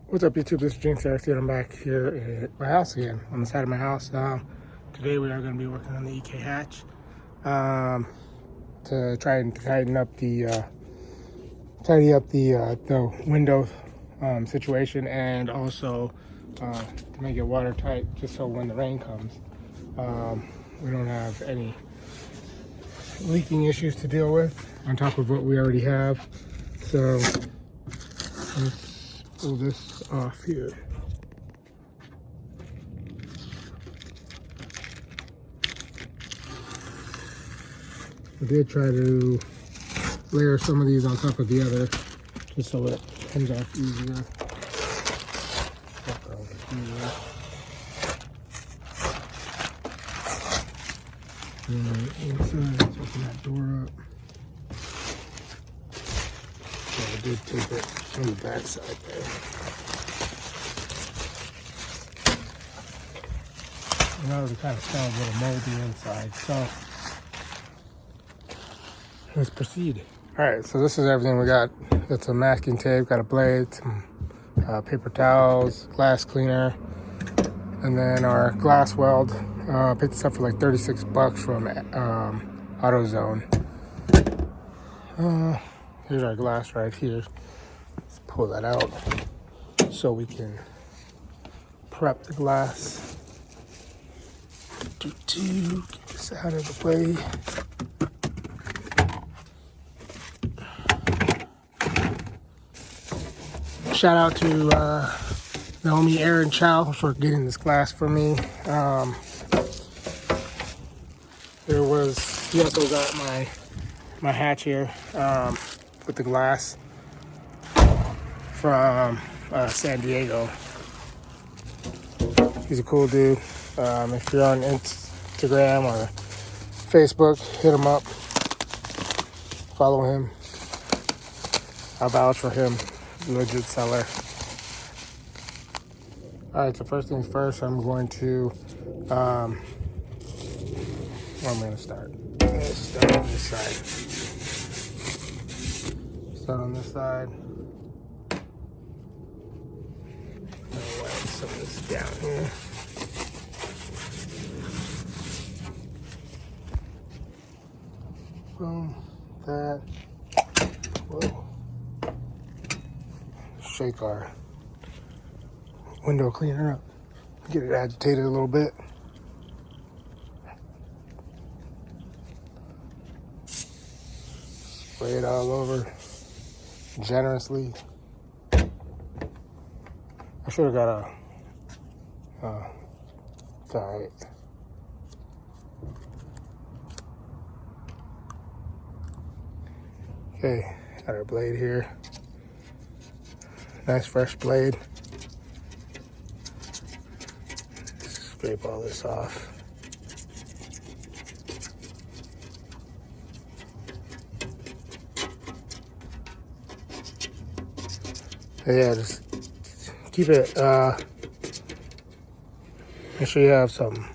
What's up, YouTube? This is James Saracen. I'm back here at my house again, on the side of my house. Today we are going to be working on the EK hatch to try and tidy up the window situation, and also to make it watertight, just so when the rain comes, we don't have any leaking issues to deal with on top of what we already have. So let's pull this off here. I did try to layer some of these on top of the other, just so it comes off easier. And inside, let's open that door up. So I did tape it on the back side there. Now it kind of smells a little moldy inside, so let's proceed. All right, so this is everything we got. Got some masking tape, got a blade, some paper towels, glass cleaner, and then our glass weld. Picked this up for like 36 bucks from AutoZone. Here's our glass right here. Let's pull that out so we can prep the glass. Get this out of the way. Shout out to Naomi Aaron Chow for getting this glass for me. He also got my hatch here with the glass from San Diego. He's a cool dude. If you're on Instagram or Facebook, hit him up. Follow him. I'll vouch for him. Legit seller. Alright, so first things first, I'm going to where I'm going to start. Let's start on this side. Start on this side. I'll wipe some of this down here. Boom. That. Whoa. Shake our window cleaner up. Get it agitated a little bit. Spray it all over generously. I should have got it's alright. Okay, got our blade here. Nice fresh blade. Scrape all this off. Yeah, just keep it, make sure you have some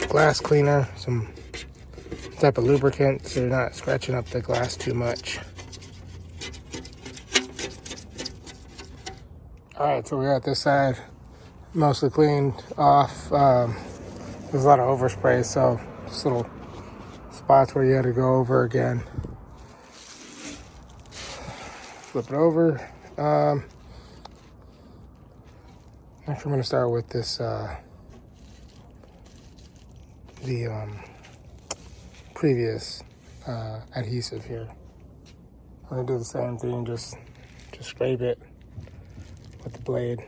glass cleaner, some type of lubricant, so you're not scratching up the glass too much. Alright, so we got this side mostly cleaned off. There's a lot of overspray, so just little spots where you had to go over again. Flip it over. Next, I'm going to start with this, the previous adhesive here. I'm going to do the same thing, just scrape it with the blade.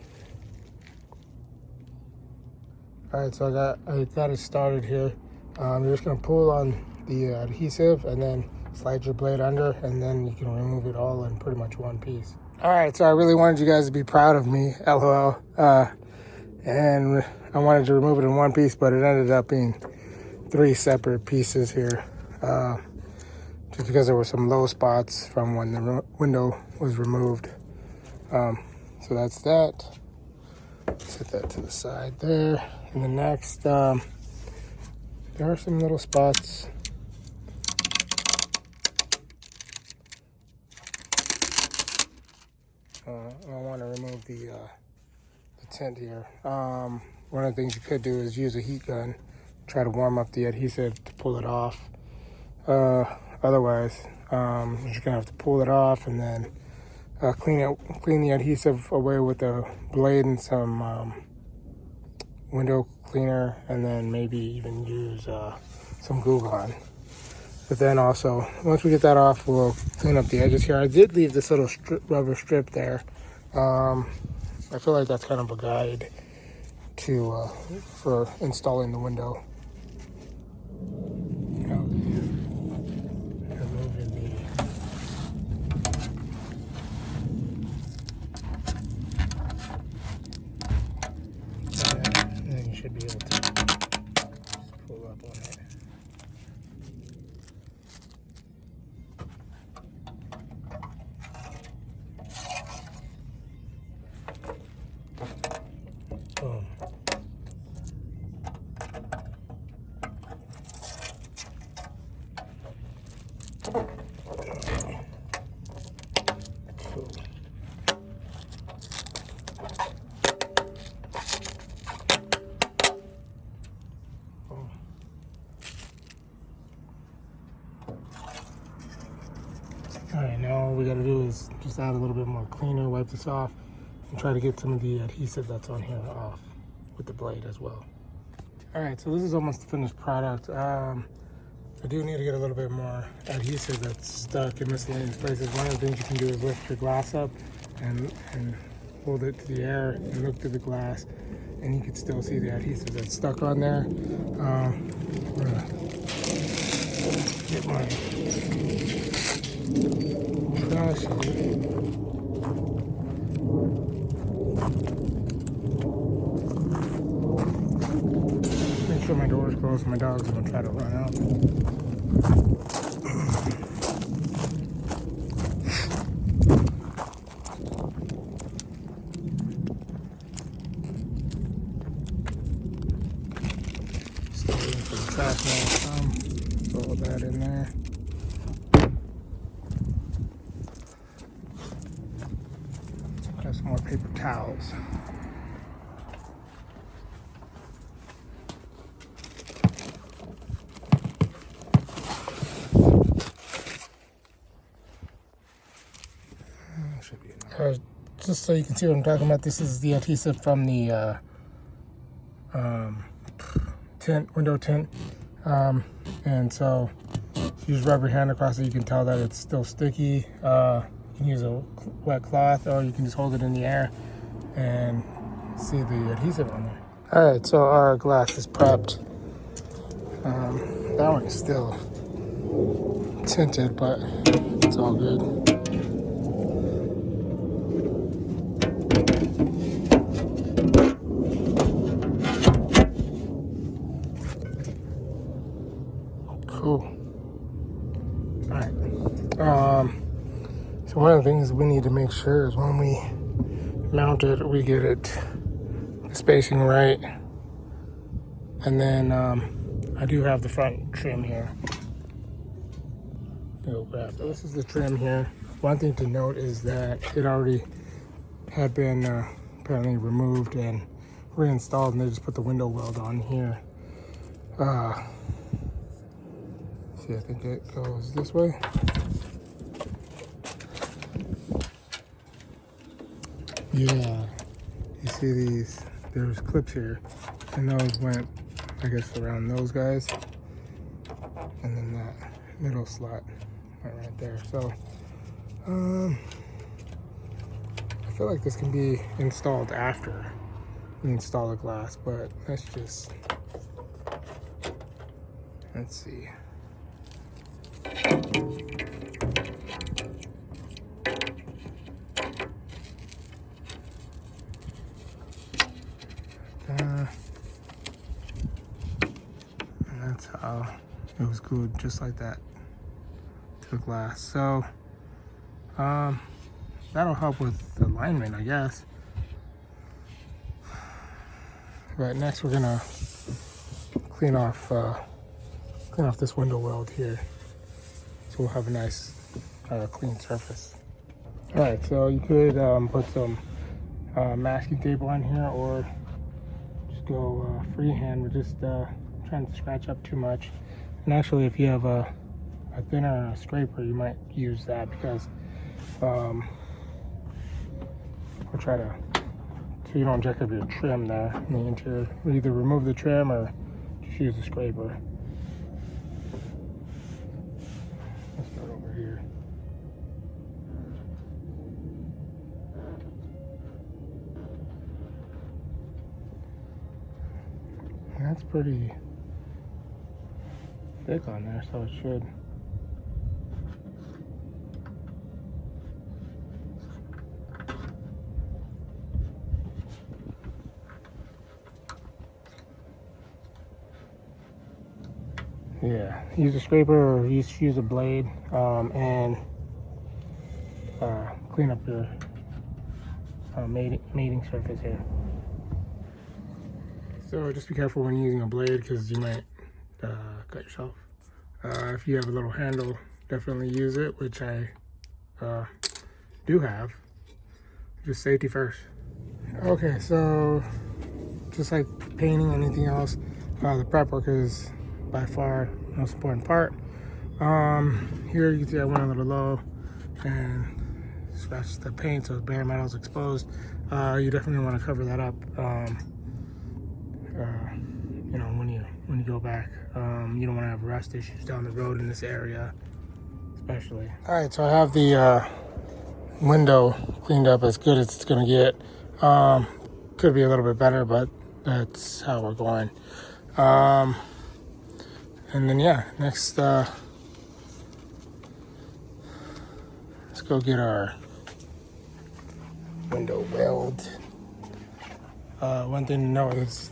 Alright, so I got it started here. You're just going to pull on the adhesive and then slide your blade under, and then you can remove it all in pretty much one piece. Alright, so I really wanted you guys to be proud of me, LOL. And I wanted to remove it in one piece, but it ended up being 3 separate pieces here. Just because there were some low spots from when the window was removed. So that's that. Set that to the side there. And then next, there are some little spots I want to remove the tint here. One of the things you could do is use a heat gun, try to warm up the adhesive to pull it off. Otherwise, you're just gonna have to pull it off and then clean the adhesive away with a blade and some window cleaner, and then maybe even use some glue gun. But then also, once we get that off, we'll clean up the edges here. I did leave this little rubber strip there. I feel like that's kind of a guide to for installing the window. And then you should be able to just pull up on it. Boom. Alright, now all we gotta do is just add a little bit more cleaner, wipe this off, and try to get some of the adhesive that's on here off with the blade as well. Alright, so this is almost the finished product. I do need to get a little bit more adhesive that's stuck in miscellaneous places. One of the things you can do is lift your glass up and hold it to the air and look through the glass, and you can still see the adhesive that's stuck on there. I'm gonna get my brush here. Make sure my door is closed. My dog's gonna try to run out. Still waiting for the trash man to come. Throw that in there. Got some more paper towels. Just so you can see what I'm talking about, this is the adhesive from the window tint. And so if you just rub your hand across it, you can tell that it's still sticky. You can use a wet cloth, or you can just hold it in the air and see the adhesive on there. All right, so our glass is prepped. That one is still tinted, but it's all good. Cool. All right. So one of the things we need to make sure is when we mount it, we get it the spacing right. And then I do have the front trim here. So this is the trim here. One thing to note is that it already had been apparently removed and reinstalled, and they just put the window weld on here. See, I think it goes this way. Yeah, you see these, there's clips here, and those went, I guess, around those guys. And then that middle slot went right there. So, I feel like this can be installed after we install the glass, but let's see. And that's how it was glued, just like that, to the glass. So that'll help with alignment, I guess. But next we're gonna clean off this window weld here, so we'll have a nice clean surface. All right, so you could put some masking tape on here, or just go freehand with just trying to scratch up too much. And actually, if you have a thinner scraper, you might use that, because we'll try to, so you don't jack up your trim there in the interior. We'll either remove the trim or just use the scraper. Let's start over here. That's pretty thick on there, so it should. Yeah, use a scraper or use a blade and clean up your mating surface here. So just be careful when using a blade, because you might cut yourself. If you have a little handle, definitely use it, which I do have. Just safety first. Okay, so just like painting, anything else, the prep work is by far the most important part. Here you can see I went a little low and scratched the paint, so bare metal is exposed. You definitely want to cover that up. You know, when you go back, you don't want to have rust issues down the road in this area, especially. All right, so I have the window cleaned up as good as it's gonna get. Could be a little bit better, but that's how we're going. And then yeah, next let's go get our window weld. One thing to note is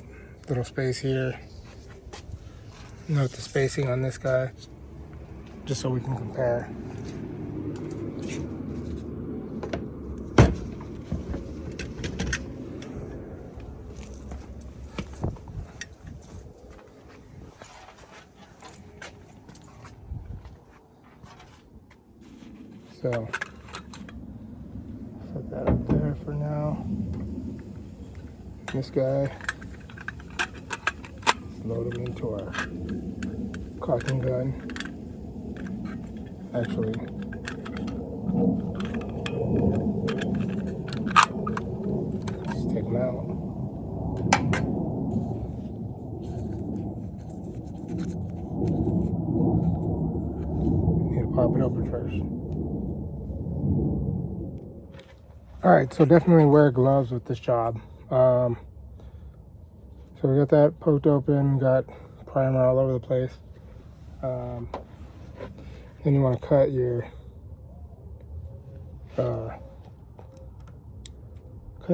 little space here. Note the spacing on this guy, just so we can compare. So set that up there for now. This guy, load him into our caulking gun. Actually, just take him out. Need to pop it open first. All right, so definitely wear gloves with this job. So we got that poked open, got primer all over the place. Then you want to cut your, cut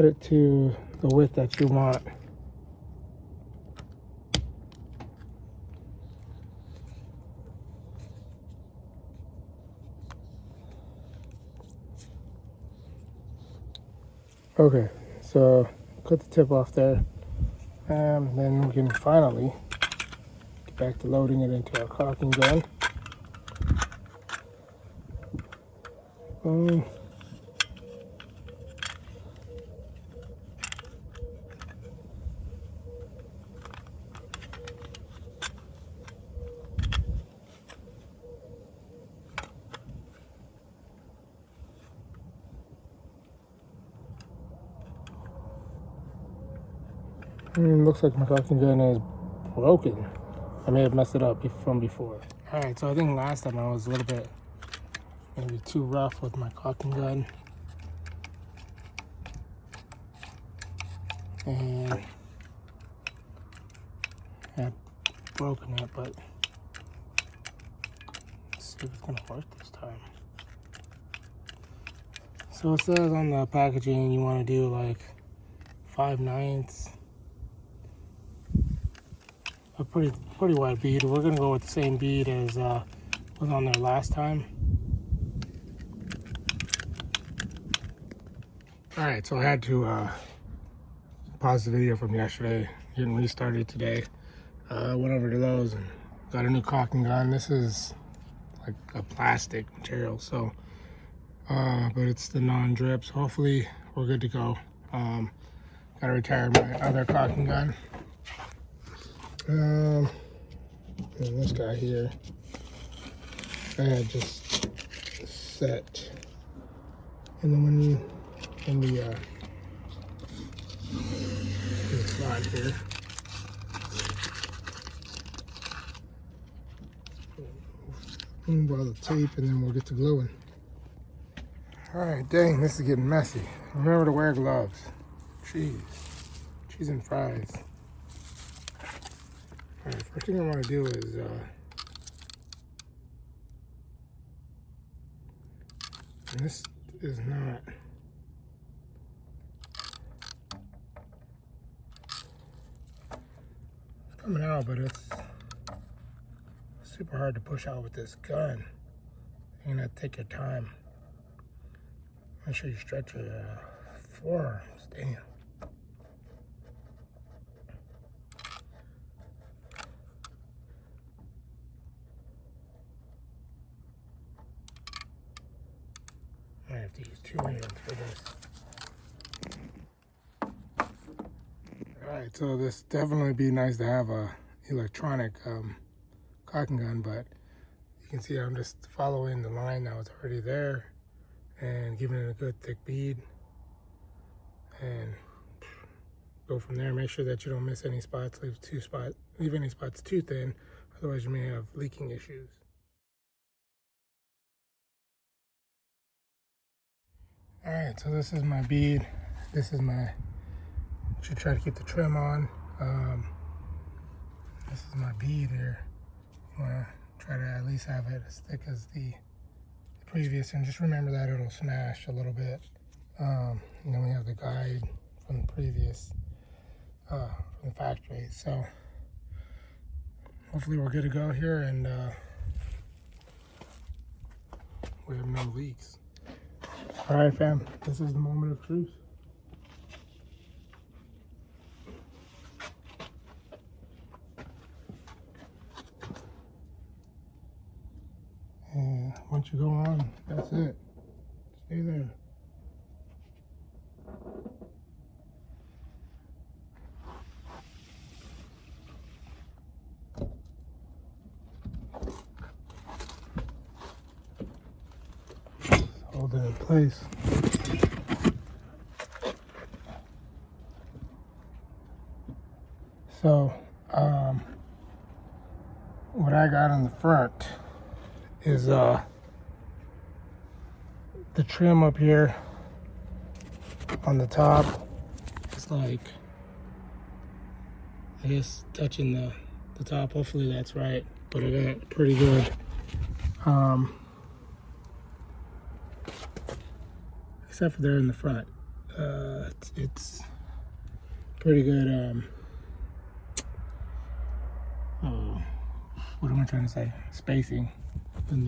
it to the width that you want. Okay, so cut the tip off there, and then we can finally get back to loading it into our caulking gun. Looks like my caulking gun is broken. I may have messed it up from before. All right, so I think last time I was a little bit maybe too rough with my caulking gun, and I had broken it, but let's see if it's gonna work this time. So it says on the packaging you want to do like 5/9, a pretty wide bead. We're gonna go with the same bead as was on there last time. All right, so I had to pause the video from yesterday, getting restarted today. Went over to Lowe's and got a new caulking gun. This is like a plastic material, so but it's the non-drip, so hopefully we're good to go. Gotta retire my other caulking gun. And this guy here, I had just set in the slot here. Remove all the tape and then we'll get to gluing. All right, dang, this is getting messy. Remember to wear gloves. Cheese and fries. All right, first thing I want to do is and this is not it's coming out, but it's super hard to push out with this gun. You're gonna have to take your time. Make sure you stretch your forearms. Damn. I have to use 2 hands for this. Alright, so this definitely be nice to have a electronic caulking gun, but you can see I'm just following the line now. It's already there and giving it a good thick bead and go from there. Make sure that you don't miss any spots, leave any spots too thin, otherwise you may have leaking issues. Alright, so this is my bead. This is my, should try to keep the trim on. This is my bead here. You want to try to at least have it as thick as the previous, and just remember that it'll smash a little bit. And then we have the guide from the previous, from the factory. So hopefully we're good to go here, and we have no leaks. All right, fam, this is the moment of truth. And once you go on, that's it. Stay there. Hold it in place. So, what I got on the front is the trim up here on the top. It's like, I guess, touching the top. Hopefully that's right, but I got it pretty good. Except for there in the front. It's pretty good. What am I trying to say? Spacing in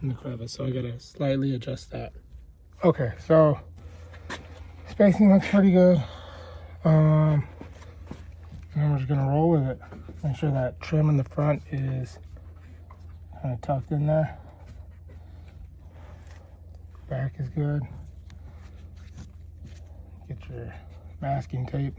the crevice, so I gotta slightly adjust that. Okay, so spacing looks pretty good. And we're just gonna roll with it. Make sure that trim in the front is kind of tucked in there. Back is good. Get your masking tape.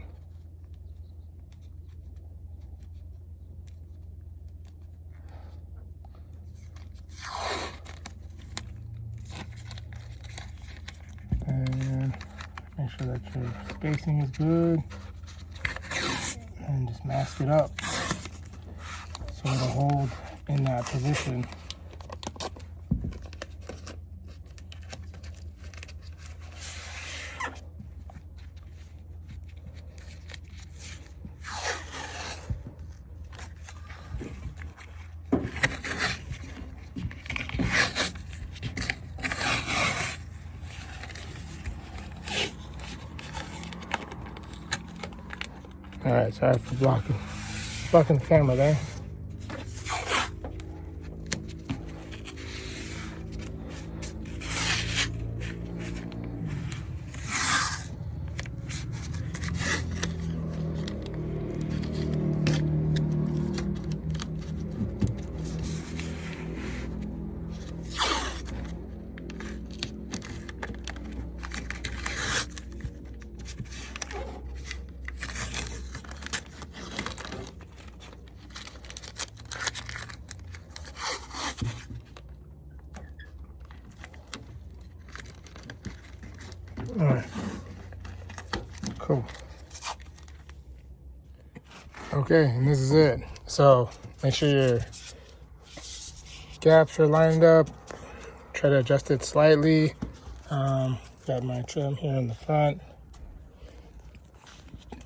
And make sure that your spacing is good. And just mask it up so it'll hold in that position. All right, sorry for blocking the camera there. All right. Cool. Okay, and this is it. So make sure your gaps are lined up. Try to adjust it slightly. Got my trim here in the front.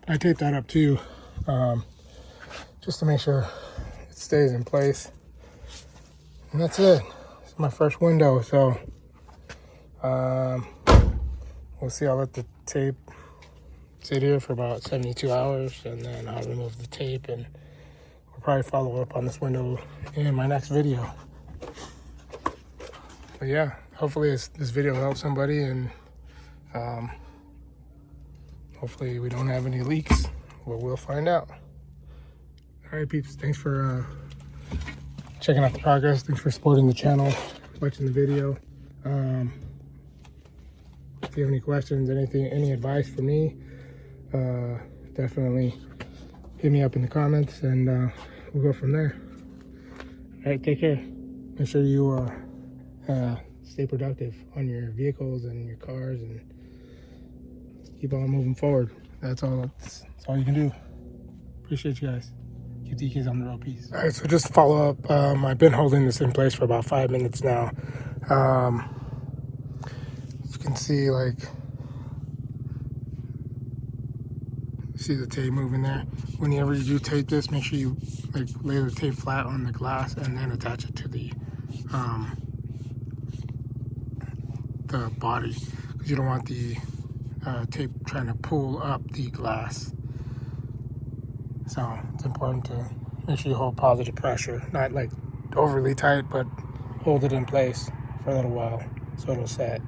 I tape that up too, just to make sure it stays in place. And that's it. It's my first window, so we'll see. I'll let the tape sit here for about 72 hours, and then I'll remove the tape, and we'll probably follow up on this window in my next video. But yeah, hopefully this video helps somebody, and hopefully we don't have any leaks. Well, we'll find out. All right, peeps, thanks for checking out the progress. Thanks for supporting the channel, watching the video. If you have any questions, any advice for me, definitely hit me up in the comments, and we'll go from there. All right, take care. Make sure you stay productive on your vehicles and your cars, and keep on moving forward. That's all you can do. Appreciate you guys. Keep the kids on the road. Peace. All right, so just to follow up, I've been holding this in place for about 5 minutes now. You can see, like, see the tape moving there. Whenever you do tape this, make sure you lay the tape flat on the glass and then attach it to the body, because you don't want the tape trying to pull up the glass. So it's important to make sure you hold positive pressure, not like overly tight, but hold it in place for a little while so it'll set.